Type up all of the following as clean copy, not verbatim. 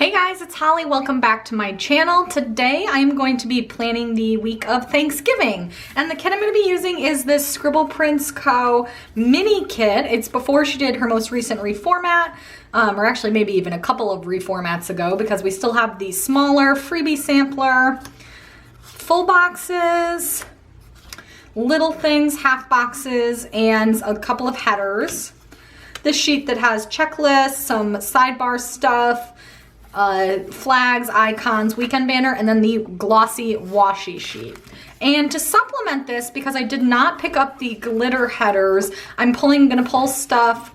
Hey guys, it's Holly. Welcome back to my channel. Today I'm going to be planning the week of Thanksgiving, and the kit I'm going to be using is this Scribble Prints Co mini kit. It's before she did her most recent reformat, or actually maybe even a couple of reformats ago, because we still have the smaller freebie sampler, full boxes, little things, half boxes, and a couple of headers. This sheet that has checklists, some sidebar stuff, flags, icons, weekend banner, and then the glossy washi sheet. And to supplement this, because I did not pick up the glitter headers, I'm gonna pull stuff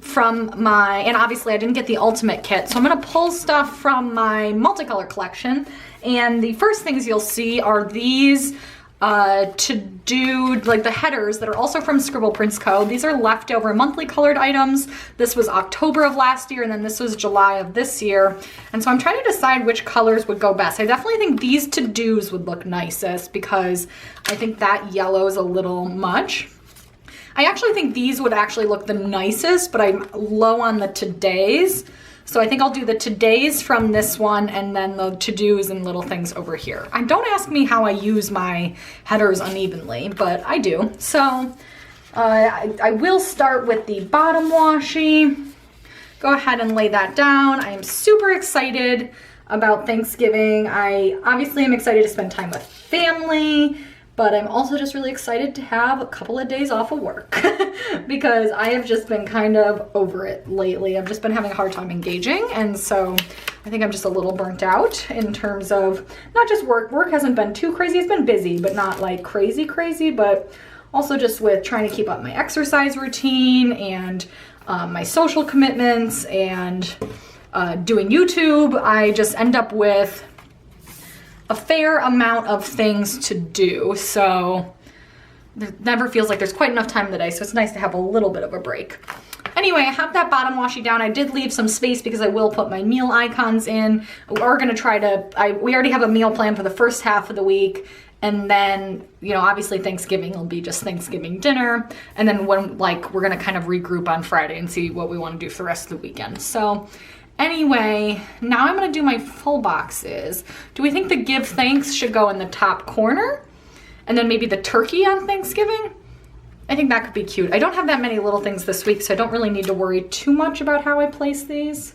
from my, and obviously I didn't get the ultimate kit, so I'm gonna pull stuff from my multicolor collection. And the first things you'll see are these like the headers that are also from Scribble Prints Co. These are leftover monthly colored items. This was October of last year, and then this was July of this year. And so I'm trying to decide which colors would go best. I definitely think these to-dos would look nicest because I think that yellow is a little much. I actually think these would actually look the nicest, but I'm low on the to-days. So I think I'll do the to-days from this one and then the to-dos and little things over here. Don't ask me how I use my headers unevenly, but I do. So I will start with the bottom washi. Go ahead and lay that down. I am super excited about Thanksgiving. I obviously am excited to spend time with family, but I'm also just really excited to have a couple of days off of work because I have just been kind of over it lately. I've just been having a hard time engaging, and so I think I'm just a little burnt out in terms of not just work. Work hasn't been too crazy. It's been busy, but not like crazy, but also just with trying to keep up my exercise routine and my social commitments and doing YouTube. I just end up with a fair amount of things to do, so it never feels like there's quite enough time in the day, so it's nice to have a little bit of a break. Anyway, I have that bottom washi down. I did leave some space because I will put my meal icons in. We're gonna try to, we already have a meal plan for the first half of the week, and then, you know, obviously Thanksgiving will be just Thanksgiving dinner, and then when, like, we're gonna kind of regroup on Friday and see what we wanna do for the rest of the weekend. So anyway, now I'm gonna do my full boxes. Do we think the give thanks should go in the top corner? And then maybe the turkey on Thanksgiving? I think that could be cute. I don't have that many little things this week, so I don't really need to worry too much about how I place these.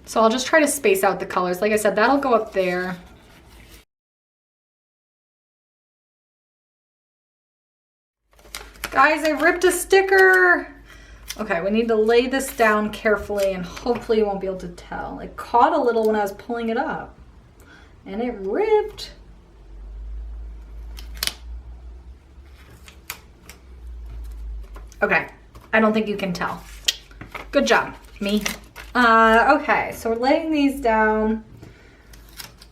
So I'll just try to space out the colors. Like I said, that'll go up there. Guys, I ripped a sticker. Okay, we need to lay this down carefully and hopefully you won't be able to tell. It caught a little when I was pulling it up and it ripped. Okay, I don't think you can tell. Good job, me. Okay, so we're laying these down.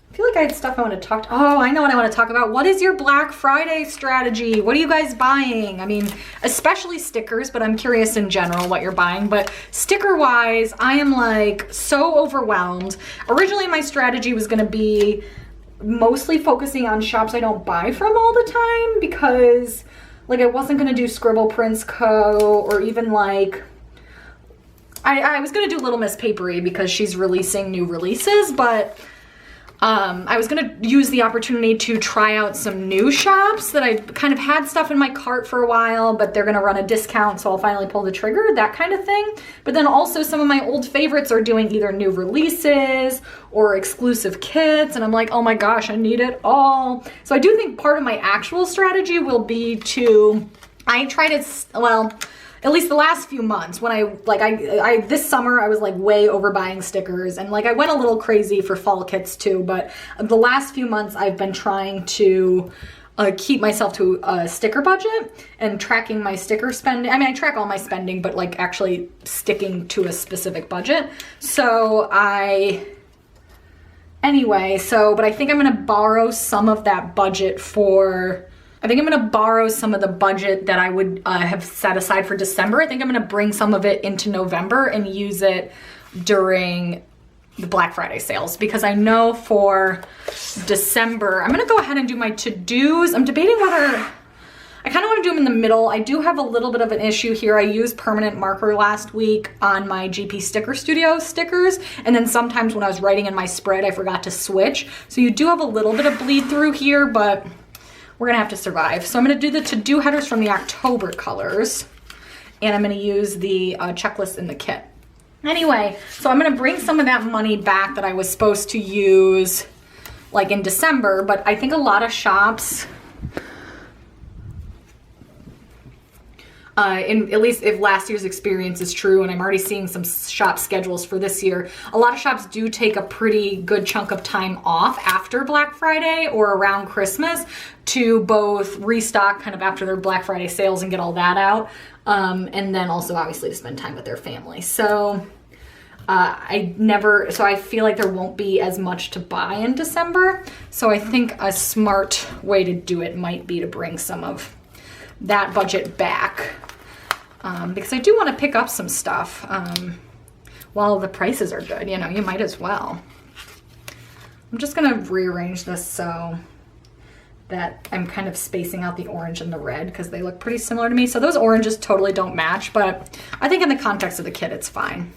I feel like I had stuff I want to talk to. Oh, I know what I want to talk about. What is your Black Friday strategy? What are you guys buying? I mean, especially stickers, but I'm curious in general what you're buying. But sticker wise, I am like so overwhelmed. Originally, my strategy was going to be mostly focusing on shops I don't buy from all the time because like I wasn't going to do Scribble Prints Co. or even like I was going to do Little Miss Papery because she's releasing new releases, but I was gonna use the opportunity to try out some new shops that I kind of had stuff in my cart for a while, but they're gonna run a discount, so I'll finally pull the trigger, that kind of thing. But then also some of my old favorites are doing either new releases or exclusive kits, and I'm like, oh my gosh, I need it all. So I do think part of my actual strategy will be to, I try to, well, at least the last few months when this summer I was like way overbuying stickers and like I went a little crazy for fall kits too, but the last few months I've been trying to keep myself to a sticker budget and tracking my sticker spending. I mean, I track all my spending, but like actually sticking to a specific budget. So but I think I'm gonna borrow some of that budget I think I'm gonna borrow some of the budget that I would have set aside for December. I think I'm gonna bring some of it into November and use it during the Black Friday sales because I know for December, I'm gonna go ahead and do my to-dos. I'm debating whether I kind of want to do them in the middle. I do have a little bit of an issue here. I used permanent marker last week on my GP Sticker Studio stickers, and then sometimes when I was writing in my spread, I forgot to switch. So you do have a little bit of bleed through here, but we're gonna have to survive. So I'm gonna do the to-do headers from the October colors, and I'm gonna use the checklist in the kit. Anyway, so I'm gonna bring some of that money back that I was supposed to use like in December, but I think a lot of shops, at least if last year's experience is true, and I'm already seeing some shop schedules for this year, a lot of shops do take a pretty good chunk of time off after Black Friday or around Christmas to both restock kind of after their Black Friday sales and get all that out, and then also obviously to spend time with their family. So I feel like there won't be as much to buy in December. So I think a smart way to do it might be to bring some of that budget back, because I do want to pick up some stuff while the prices are good. You know, you might as well. I'm just gonna rearrange this so that I'm kind of spacing out the orange and the red because they look pretty similar to me. So those oranges totally don't match, but I think in the context of the kit, it's fine.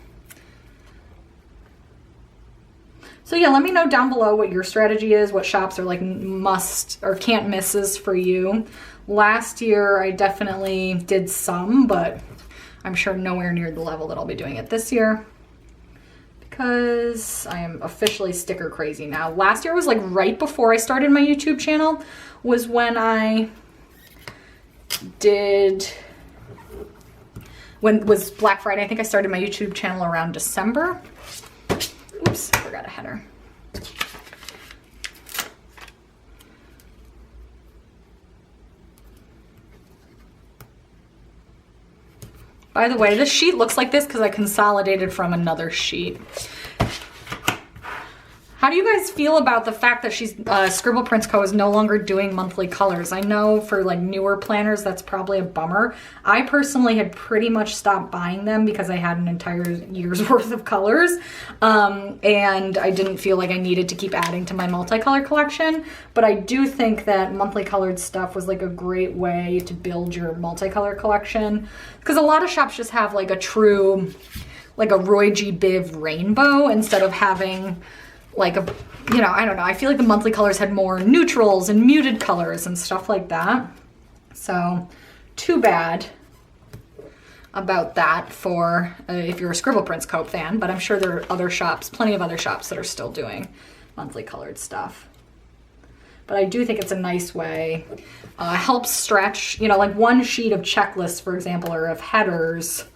So yeah, let me know down below what your strategy is, what shops are like must or can't misses for you. Last year, I definitely did some, but I'm sure nowhere near the level that I'll be doing it this year because I am officially sticker crazy now. Last year was like right before I started my YouTube channel was when when was Black Friday. I think I started my YouTube channel around December. Oops, I forgot a header. By the way, this sheet looks like this because I consolidated from another sheet. How do you guys feel about the fact that Scribble Prints Co is no longer doing monthly colors? I know for like newer planners, that's probably a bummer. I personally had pretty much stopped buying them because I had an entire year's worth of colors. And I didn't feel like I needed to keep adding to my multicolor collection. But I do think that monthly colored stuff was like a great way to build your multicolor collection. Because a lot of shops just have like a true, like a Roy G. Biv rainbow instead of having like a, you know, I don't know. I feel like the monthly colors had more neutrals and muted colors and stuff like that. So too bad about that for if you're a Scribble Prints Co fan, but I'm sure there are other shops, plenty of other shops that are still doing monthly colored stuff. But I do think it's a nice way, helps stretch, you know, like one sheet of checklists, for example, or of headers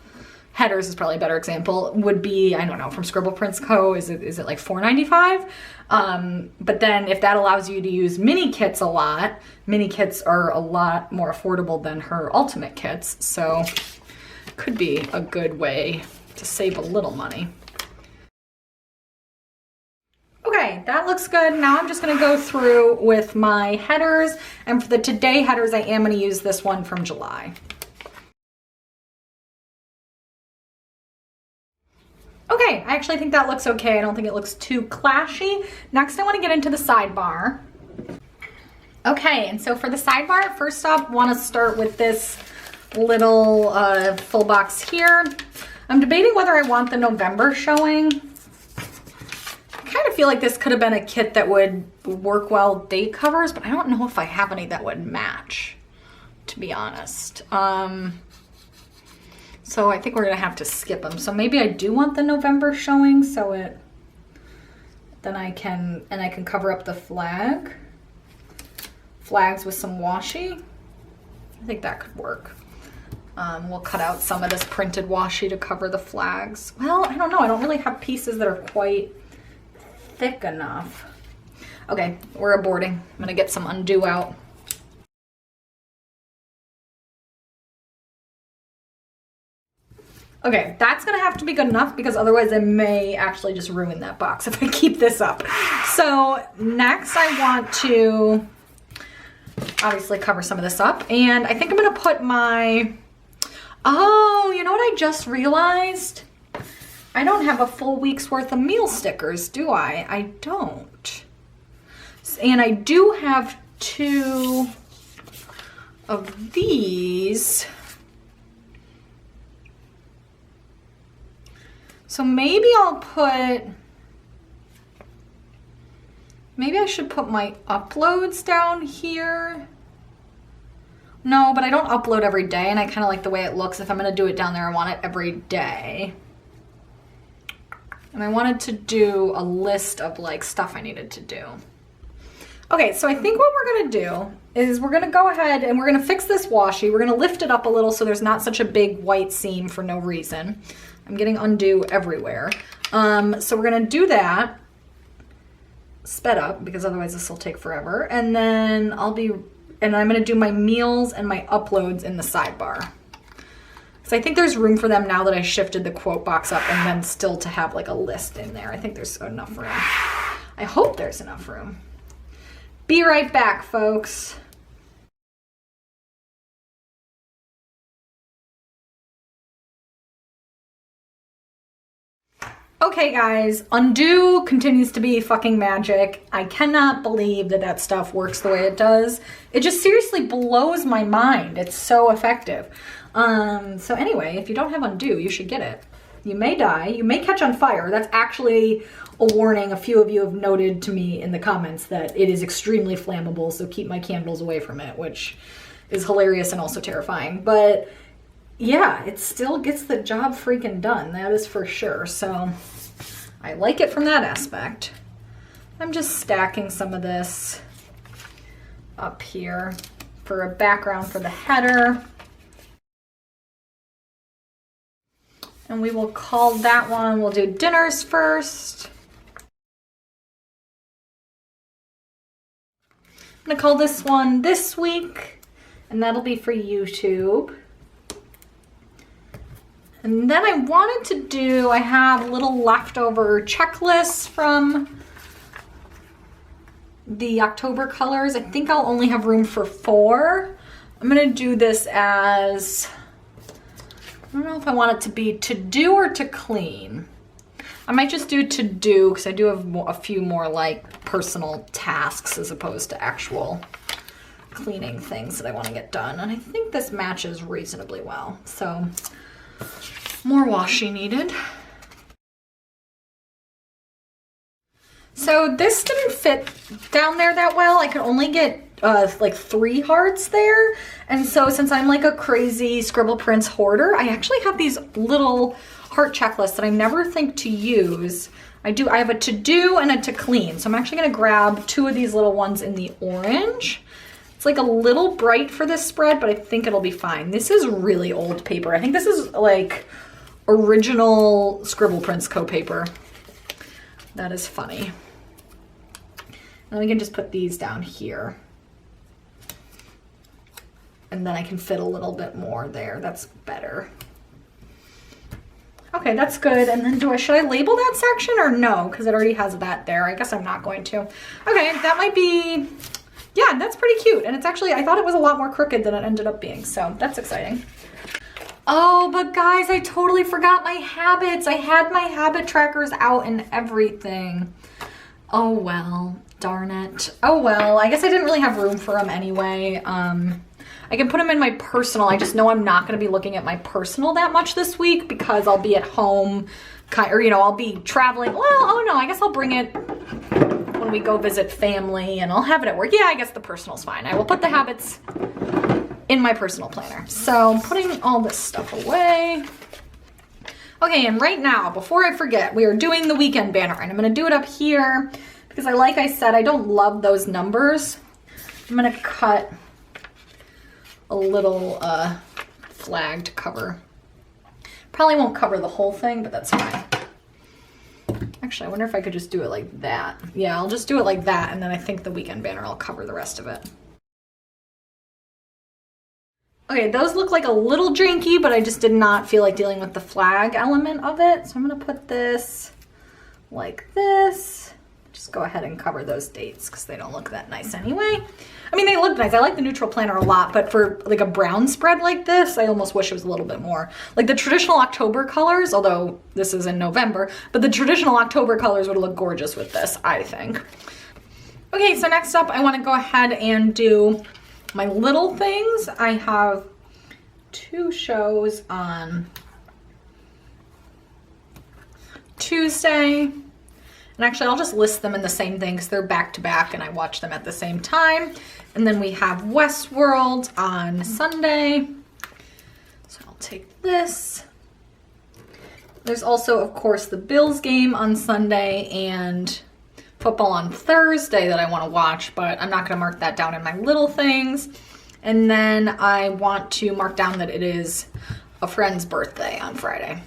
is probably a better example, would be, I don't know, from Scribble Prints Co. Is it like $4.95? But then if that allows you to use mini kits a lot, mini kits are a lot more affordable than her ultimate kits. So could be a good way to save a little money. Okay, that looks good. Now I'm just gonna go through with my headers. And for the today headers, I am gonna use this one from July. Okay, I actually think that looks okay. I don't think it looks too clashy. Next, I want to get into the sidebar. Okay, and so for the sidebar, first up, want to start with this little full box here. I'm debating whether I want the November showing. I kind of feel like this could have been a kit that would work well date covers, but I don't know if I have any that would match, to be honest. So I think we're gonna have to skip them. So maybe I do want the November showing, so then I can cover up the flags with some washi. I think that could work. We'll cut out some of this printed washi to cover the flags. Well, I don't know. I don't really have pieces that are quite thick enough. Okay, we're aborting. I'm gonna get some undo out. Okay, that's gonna have to be good enough because otherwise I may actually just ruin that box if I keep this up. So next I want to obviously cover some of this up, and I think I'm gonna put my, oh, you know what I just realized? I don't have a full week's worth of meal stickers, do I? I don't. And I do have two of these. So maybe maybe I should put my uploads down here. No, but I don't upload every day, and I kind of like the way it looks. If I'm going to do it down there, I want it every day. And I wanted to do a list of like stuff I needed to do. Okay, so I think what we're going to do is we're going to go ahead and we're going to fix this washi. We're going to lift it up a little so there's not such a big white seam for no reason. I'm getting undo everywhere. So we're going to do that. Sped up, because otherwise this will take forever. And then I'm going to do my meals and my uploads in the sidebar. So I think there's room for them now that I shifted the quote box up, and then still to have like a list in there. I think there's enough room. I hope there's enough room. Be right back, folks. Okay guys, undo continues to be fucking magic. I cannot believe that that stuff works the way it does. It just seriously blows my mind. It's so effective. So anyway, if you don't have undo, you should get it. You may die, you may catch on fire. That's actually a warning. A few of you have noted to me in the comments that it is extremely flammable, so keep my candles away from it, which is hilarious and also terrifying. But yeah, it still gets the job freaking done. That is for sure. So I like it from that aspect. I'm just stacking some of this up here for a background for the header. And we will call that one, we'll do dinners first. I'm gonna call this one This Week, and that'll be for YouTube. And then I wanted to do, I have little leftover checklists from the October colors. I think I'll only have room for 4. I'm gonna do this as, I don't know if I want it to be to do or to clean. I might just do to do, because I do have a few more like personal tasks as opposed to actual cleaning things that I want to get done. And I think this matches reasonably well. So more washi needed. So this didn't fit down there that well. I could only get like 3 hearts there. And so since I'm like a crazy Scribble Prints hoarder, I actually have these little heart checklists that I never think to use. I have a to do and a to clean. So I'm actually gonna grab 2 of these little ones in the orange. It's like a little bright for this spread, but I think it'll be fine. This is really old paper. I think this is like original Scribble Prints Co paper. That is funny. And we can just put these down here. And then I can fit a little bit more there. That's better. Okay, that's good. And then should I label that section or no? Because it already has that there. I guess I'm not going to. Okay, that might be, yeah, that's pretty cute. And it's actually, I thought it was a lot more crooked than it ended up being. So that's exciting. Oh, but guys, I totally forgot my habits. I had my habit trackers out and everything. Oh, well, darn it. Oh, well, I guess I didn't really have room for them anyway. I can put them in my personal. I just know I'm not going to be looking at my personal that much this week because I'll be at home, or, you know, I'll be traveling. Well, oh no, I guess I'll bring it when we go visit family and I'll have it at work. Yeah, I guess the personal's fine. I will put the habits in my personal planner. So putting all this stuff away. Okay, and right now, before I forget, we are doing the weekend banner, and I'm going to do it up here because like I said, I don't love those numbers. I'm going to cut a little flag to cover. Probably won't cover the whole thing, but that's fine. Actually, I wonder if I could just do it like that. Yeah, I'll just do it like that, and then I think the weekend banner will cover the rest of it. Okay, those look like a little janky, but I just did not feel like dealing with the flag element of it. So I'm gonna put this like this. Just go ahead and cover those dates because they don't look that nice anyway. I mean, they look nice. I like the neutral planner a lot, but for like a brown spread like this, I almost wish it was a little bit more. Like the traditional October colors, although this is in November, but the traditional October colors would look gorgeous with this, I think. Okay, so next up, I wanna go ahead and do my little things, I have 2 shows on Tuesday. And actually, I'll just list them in the same thing because they're back to back and I watch them at the same time. And then we have Westworld on Sunday. So I'll take this. There's also, of course, the Bills game on Sunday and football on Thursday that I want to watch, but I'm not going to mark that down in my little things. And then I want to mark down that it is a friend's birthday on Friday.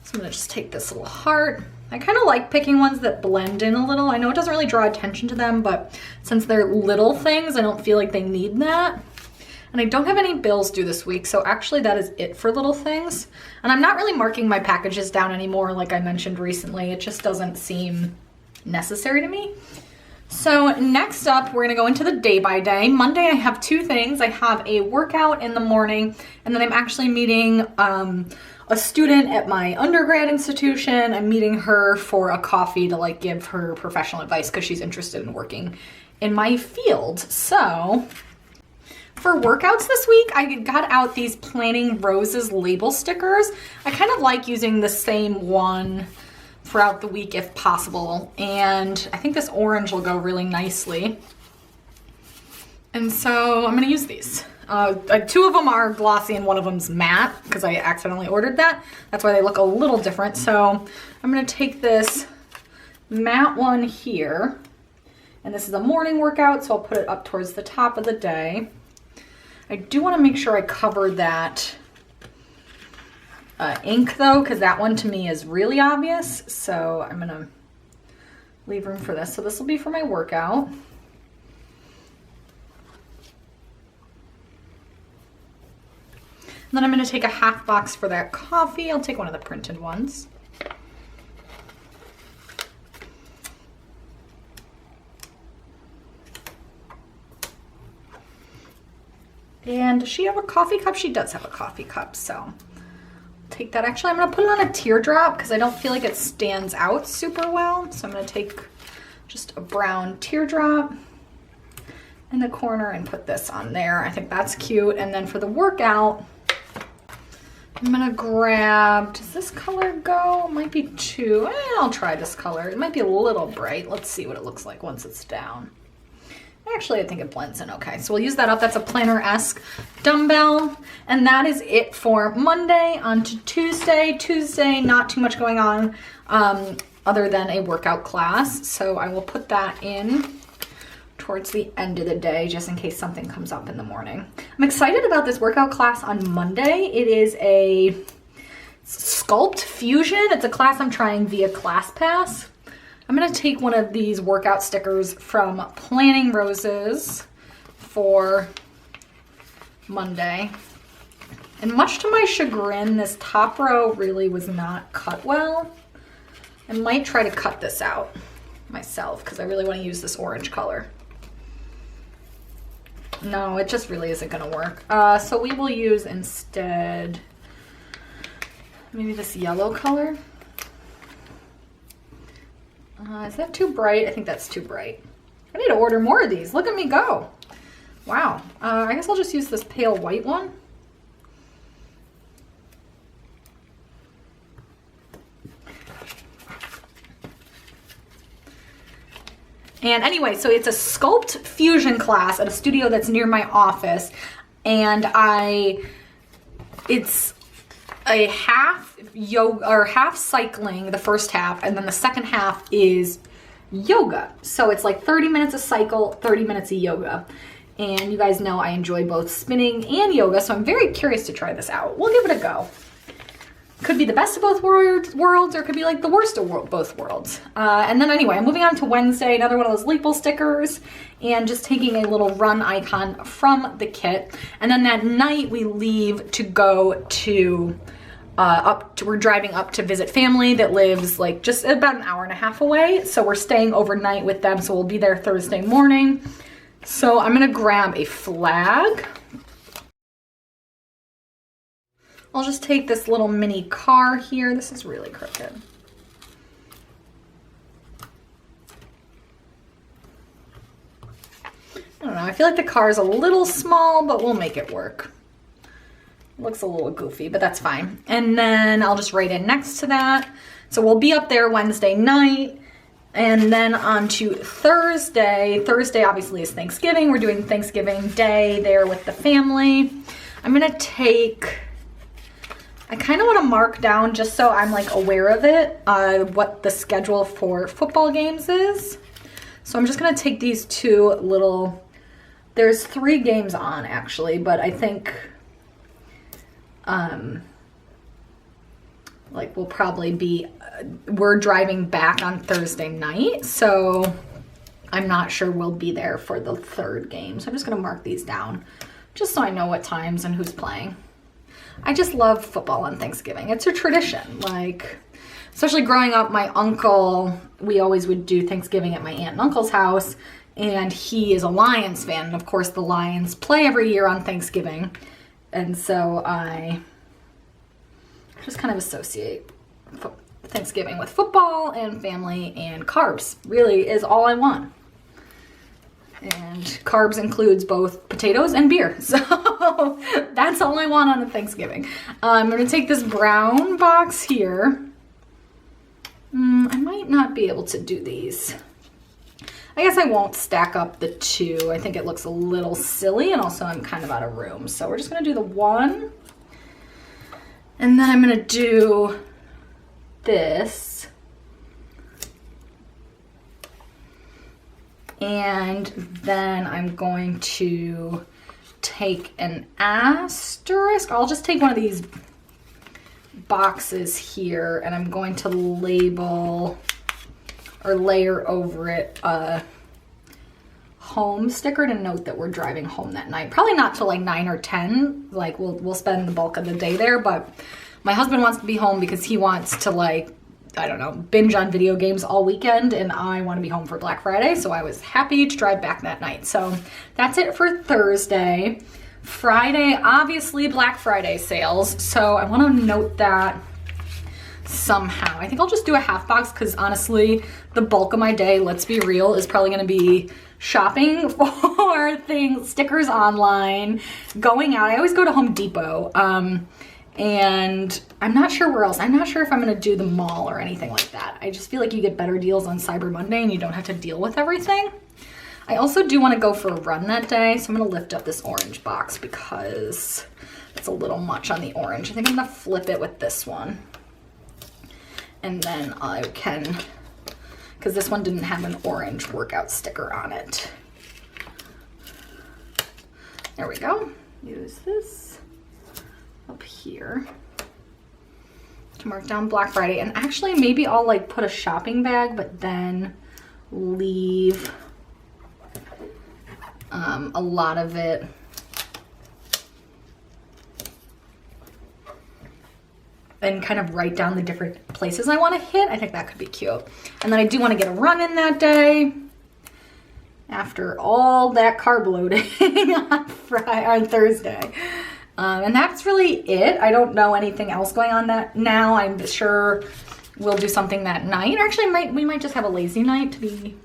So I'm going to just take this little heart. I kind of like picking ones that blend in a little. I know it doesn't really draw attention to them, but since they're little things, I don't feel like they need that. And I don't have any bills due this week, so actually that is it for little things. And I'm not really marking my packages down anymore, like I mentioned recently. It just doesn't seem necessary to me. So next up, we're gonna go into the day by day. Monday, I have 2 things. I have a workout in the morning, and then I'm actually meeting a student at my undergrad institution. I'm meeting her for a coffee to like give her professional advice because she's interested in working in my field. So for workouts this week, I got out these Planning Roses label stickers. I kind of like using the same one throughout the week if possible. And I think this orange will go really nicely. And so I'm gonna use these. 2 of them are glossy and one of them's matte because I accidentally ordered that. That's why they look a little different. So I'm gonna take this matte one here. And this is a morning workout, so I'll put it up towards the top of the day. I do want to make sure I cover that ink though, because that one to me is really obvious. So I'm gonna leave room for this. So this will be for my workout. And then I'm gonna take a half box for that coffee. I'll take one of the printed ones. And does she have a coffee cup? She does have a coffee cup, so take that. Actually, I'm gonna put it on a teardrop because I don't feel like it stands out super well. So I'm gonna take just a brown teardrop in the corner and put this on there. I think that's cute. And then for the workout, I'm gonna grab, does this color go? It might be too, I'll try this color. It might be a little bright. Let's see what it looks like once it's down. Actually, I think it blends in okay. So we'll use that up. That's a planner-esque dumbbell. And that is it for Monday. On to Tuesday. Tuesday, not too much going on other than a workout class. So I will put that in towards the end of the day just in case something comes up in the morning. I'm excited about this workout class on Monday. It is a Sculpt Fusion. It's a class I'm trying via ClassPass. I'm gonna take one of these workout stickers from Planning Roses for Monday. And much to my chagrin, this top row really was not cut well. I might try to cut this out myself because I really want to use this orange color. No, it just really isn't gonna work. So we will use instead maybe this yellow color. Is that too bright? I think that's too bright. I need to order more of these. Look at me go. Wow. I guess I'll just use this pale white one. And anyway, so it's a Sculpt Fusion class at a studio that's near my office. And it's a half yoga or half cycling, the first half, and then the second half is yoga. So it's like 30 minutes of cycle, 30 minutes of yoga. And you guys know I enjoy both spinning and yoga, so I'm very curious to try this out. We'll give it a go. Could be the best of both worlds, or it could be like the worst of both worlds. And then anyway, I'm moving on to Wednesday, another one of those label stickers, and just taking a little run icon from the kit. And then that night we leave to go to, we're driving up to visit family that lives like just about an hour and a half away. So we're staying overnight with them, so we'll be there Thursday morning. So I'm gonna grab a flag. I'll just take this little mini car here. This is really crooked. I'm don't know, I feel like the car is a little small, but we'll make it work. Looks a little goofy, but that's fine. And then I'll just write in next to that. So we'll be up there Wednesday night. And then on to Thursday. Thursday obviously is Thanksgiving. We're doing Thanksgiving Day there with the family. I'm gonna take, I kind of want to mark down just so I'm like aware of it, what the schedule for football games is. So I'm just gonna take these two little, there's 3 games on actually, but I think like we'll probably be, we're driving back on Thursday night, so I'm not sure we'll be there for the 3rd game. So I'm just gonna mark these down just so I know what times and who's playing. I just love football on Thanksgiving. It's a tradition, like, especially growing up, my uncle, we always would do Thanksgiving at my aunt and uncle's house, and he is a Lions fan, and of course the Lions play every year on Thanksgiving, and so I just kind of associate Thanksgiving with football and family, and carbs really is all I want. And carbs includes both potatoes and beer. So that's all I want on a Thanksgiving. I'm going to take this brown box here. I might not be able to do these. I guess I won't stack up the 2. I think it looks a little silly, and also I'm kind of out of room. So we're just going to do the 1. And then I'm going to do this. And then I'm going to take an asterisk. I'll just take one of these boxes here, and I'm going to label or layer over it a home sticker to note that we're driving home that night. Probably not till like 9 or 10. Like we'll spend the bulk of the day there, but my husband wants to be home because he wants to, like, I don't know, binge on video games all weekend, and I want to be home for Black Friday, so I was happy to drive back that night. So that's it for Thursday. Friday, obviously Black Friday sales, so I want to note that somehow. I think I'll just do a half box because honestly, the bulk of my day, let's be real, is probably going to be shopping for things, stickers online, going out. I always go to Home Depot, and I'm not sure where else. I'm not sure if I'm going to do the mall or anything like that. I just feel like you get better deals on Cyber Monday and you don't have to deal with everything. I also do want to go for a run that day, so I'm going to lift up this orange box because it's a little much on the orange. I think I'm going to flip it with this one. And then I can, because this one didn't have an orange workout sticker on it. There we go. Use this up here to mark down Black Friday. And actually maybe I'll like put a shopping bag, but then leave a lot of it and kind of write down the different places I want to hit. I think that could be cute. And then I do want to get a run in that day after all that carb loading on Thursday. And that's really it. I don't know anything else going on that now. I'm sure we'll do something that night. Actually, we might just have a lazy night, to be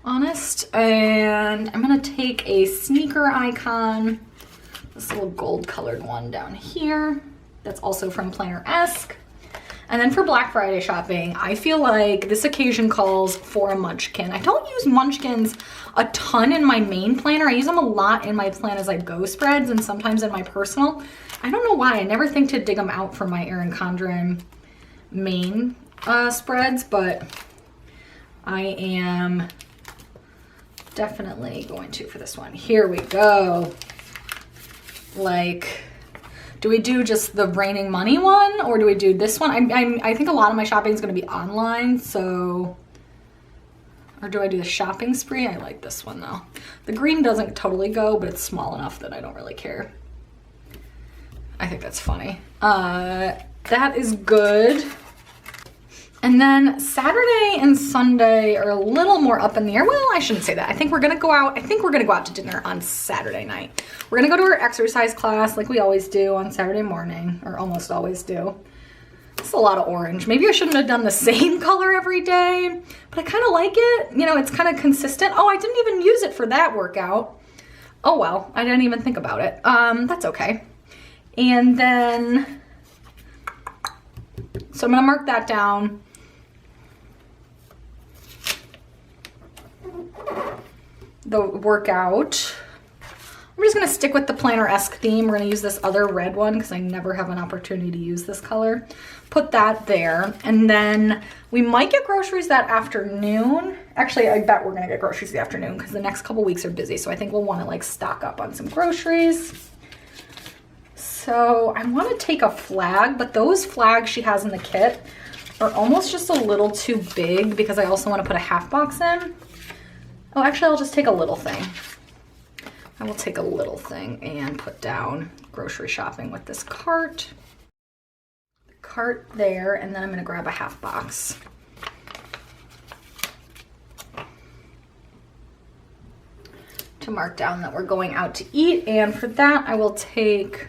honest. And I'm gonna take a sneaker icon, this little gold colored one down here. That's also from Planner-esque. And then for Black Friday shopping, I feel like this occasion calls for a munchkin. I don't use munchkins a ton in my main planner. I use them a lot in my Plan As I Go spreads and sometimes in my personal. I don't know why. I never think to dig them out for my Erin Condren main spreads, but I am definitely going to for this one. Here we go. Like, do we do just the raining money one, or do we do this one? I think a lot of my shopping is going to be online, so, or do I do the shopping spree? I like this one though. The green doesn't totally go, but it's small enough that I don't really care. I think that's funny. That is good. And then Saturday and Sunday are a little more up in the air. Well, I shouldn't say that. I think we're gonna go out. I think we're gonna go out to dinner on Saturday night. We're gonna go to our exercise class like we always do on Saturday morning, or almost always do. It's a lot of orange. Maybe I shouldn't have done the same color every day, but I kind of like it. You know, it's kind of consistent. Oh, I didn't even use it for that workout. Oh well, I didn't even think about it. That's okay. And then, so I'm gonna mark that down. The workout. I'm just gonna stick with the planner-esque theme. We're gonna use this other red one because I never have an opportunity to use this color. Put that there. And then we might get groceries that afternoon. Actually, I bet we're gonna get groceries the afternoon because the next couple weeks are busy. So I think we'll wanna like stock up on some groceries. So I wanna take a flag, but those flags she has in the kit are almost just a little too big because I also wanna put a half box in. Oh, actually, I'll just take a little thing. I will take a little thing and put down grocery shopping with this cart. The cart there, and then I'm gonna grab a half box. To mark down that we're going out to eat, and for that, I will take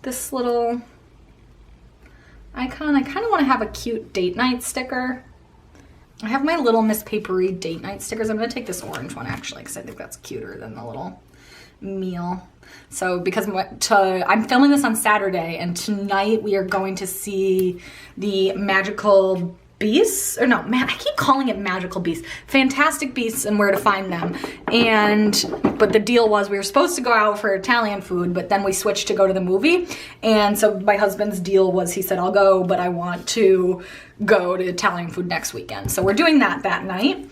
this little icon. I kind of want to have a cute date night sticker. I have my little Miss Papery date night stickers. I'm going to take this orange one actually because I think that's cuter than the little meal. So because I'm filming this on Saturday and tonight we are going to see the Magical Beasts, or no, man, I keep calling it Magical Beasts. Fantastic Beasts and Where to Find Them. But the deal was we were supposed to go out for Italian food, but then we switched to go to the movie. And so my husband's deal was he said, I'll go, but I want to go to Italian food next weekend. So we're doing that night.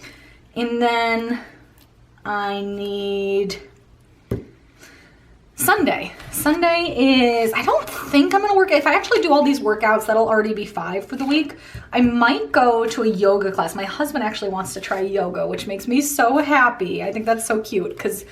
And then I need Sunday. Sunday is, I don't think I'm gonna work. If I actually do all these workouts, that'll already be 5 for the week. I might go to a yoga class. My husband actually wants to try yoga, which makes me so happy. I think that's so cute because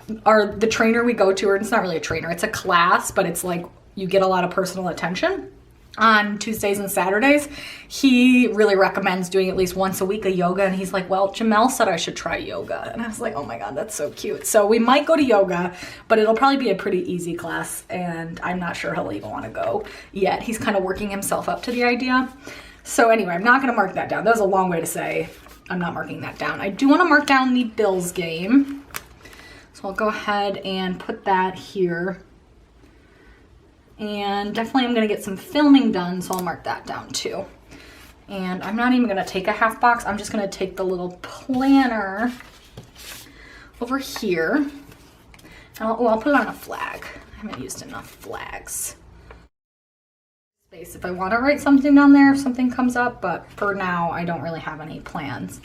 the trainer we go to, or it's not really a trainer, it's a class, but it's like you get a lot of personal attention. On Tuesdays and Saturdays, he really recommends doing at least once a week a yoga, and he's like, well, Jamel said I should try yoga, and I was like, oh my god, that's so cute. So we might go to yoga, but it'll probably be a pretty easy class, and I'm not sure he'll even want to go yet. He's kind of working himself up to the idea. So anyway, I'm not going to mark that down. That was a long way to say I'm not marking that down. I do want to mark down the Bills game, so I'll go ahead and put that here. And definitely I'm gonna get some filming done, so I'll mark that down too. And I'm not even gonna take a half box, I'm just gonna take the little planner over here. And I'll put it on a flag. I haven't used enough flags. Space if I wanna write something down there if something comes up, but for now I don't really have any plans.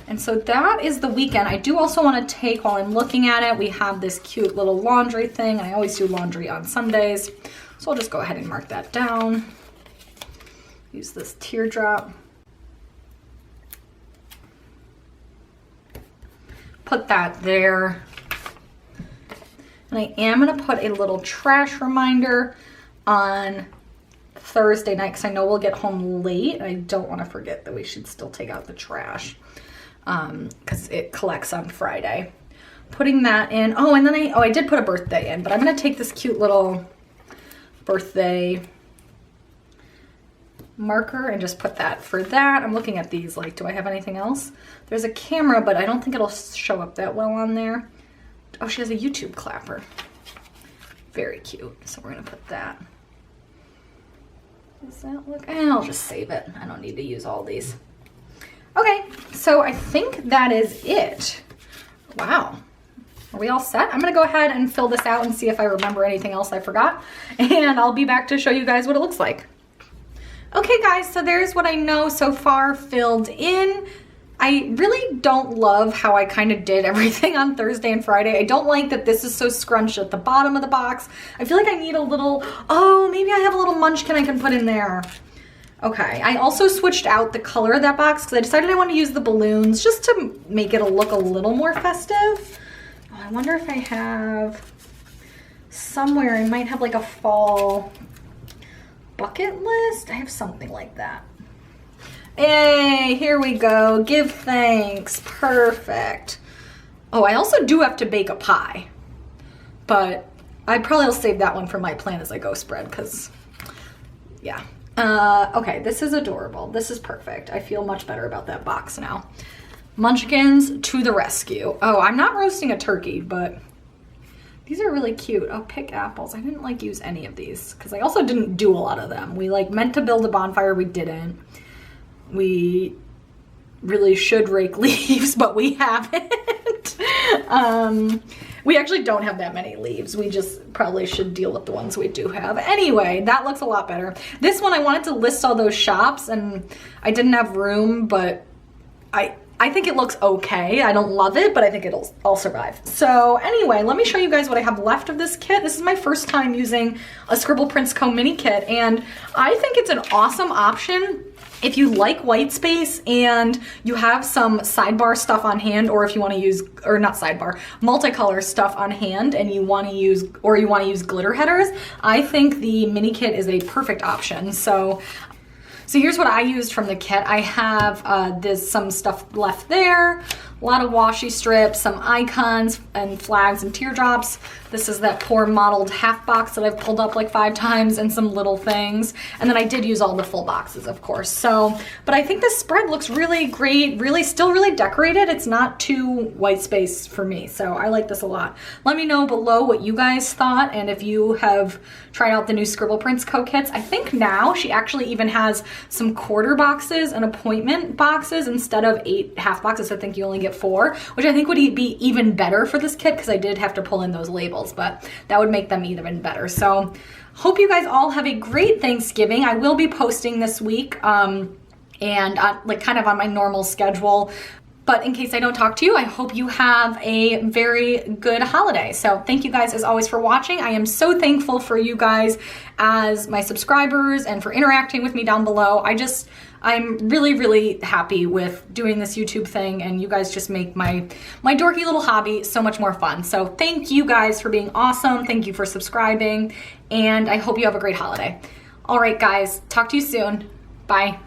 And so that is the weekend. I do also wanna take, while I'm looking at it, we have this cute little laundry thing, and I always do laundry on Sundays. So I'll just go ahead and mark that down. Use this teardrop. Put that there. And I am gonna put a little trash reminder on Thursday night because I know we'll get home late. I don't want to forget that we should still take out the trash because it collects on Friday. Putting that in. Oh, and then I did put a birthday in, but I'm gonna take this cute little birthday marker and just put that for that. I'm looking at these like, do I have anything else? There's a camera, but I don't think it'll show up that well on there. Oh, she has a YouTube clapper. Very cute. So we're gonna put that. Does that look? And I'll just save it. I don't need to use all these. Okay, so I think that is it. Wow. Are we all set? I'm gonna go ahead and fill this out and see if I remember anything else I forgot. And I'll be back to show you guys what it looks like. Okay guys, so there's what I know so far filled in. I really don't love how I kind of did everything on Thursday and Friday. I don't like that this is so scrunched at the bottom of the box. I feel like I need a little, oh, maybe I have a little munchkin I can put in there. Okay, I also switched out the color of that box because I decided I want to use the balloons just to make it look a little more festive. Oh, I wonder if I have somewhere, I might have like a fall bucket list. I have something like that. Hey, here we go. Give thanks. Perfect. Oh, I also do have to bake a pie, but I probably will save that one for my plan as I go spread because, yeah. Okay, this is adorable. This is perfect. I feel much better about that box now. Munchkins to the rescue. Oh, I'm not roasting a turkey, but these are really cute. Oh, pick apples. I didn't like use any of these because I also didn't do a lot of them. We like meant to build a bonfire. We didn't. We really should rake leaves, but we haven't. We actually don't have that many leaves. We just probably should deal with the ones we do have. Anyway, that looks a lot better. This one, I wanted to list all those shops and I didn't have room, but I think it looks okay. I don't love it, but I think I'll survive. So anyway, let me show you guys what I have left of this kit. This is my first time using a Scribble Prints Co mini kit, and I think it's an awesome option if you like white space and you have some sidebar stuff on hand, or if you want to use, or not sidebar, multicolor stuff on hand and you want to use, or you want to use glitter headers. I think the mini kit is a perfect option. So here's what I used from the kit. I have some stuff left there, a lot of washi strips, some icons and flags and teardrops. This is that poor modeled half box that I've pulled up like 5 times, and some little things. And then I did use all the full boxes, of course. So, but I think this spread looks really great, still really decorated. It's not too white space for me, so I like this a lot. Let me know below what you guys thought, and if you have tried out the new Scribble Prints Co kits. I think now she actually even has some quarter boxes and appointment boxes instead of 8 half boxes. I think you only get 4, which I think would be even better for this kit because I did have to pull in those labels, but that would make them even better. So hope you guys all have a great Thanksgiving. I will be posting this week and like kind of on my normal schedule. But in case I don't talk to you, I hope you have a very good holiday. So thank you guys as always for watching. I am so thankful for you guys as my subscribers and for interacting with me down below. I'm really, really happy with doing this YouTube thing, and you guys just make my dorky little hobby so much more fun. So thank you guys for being awesome. Thank you for subscribing, and I hope you have a great holiday. All right, guys, talk to you soon. Bye.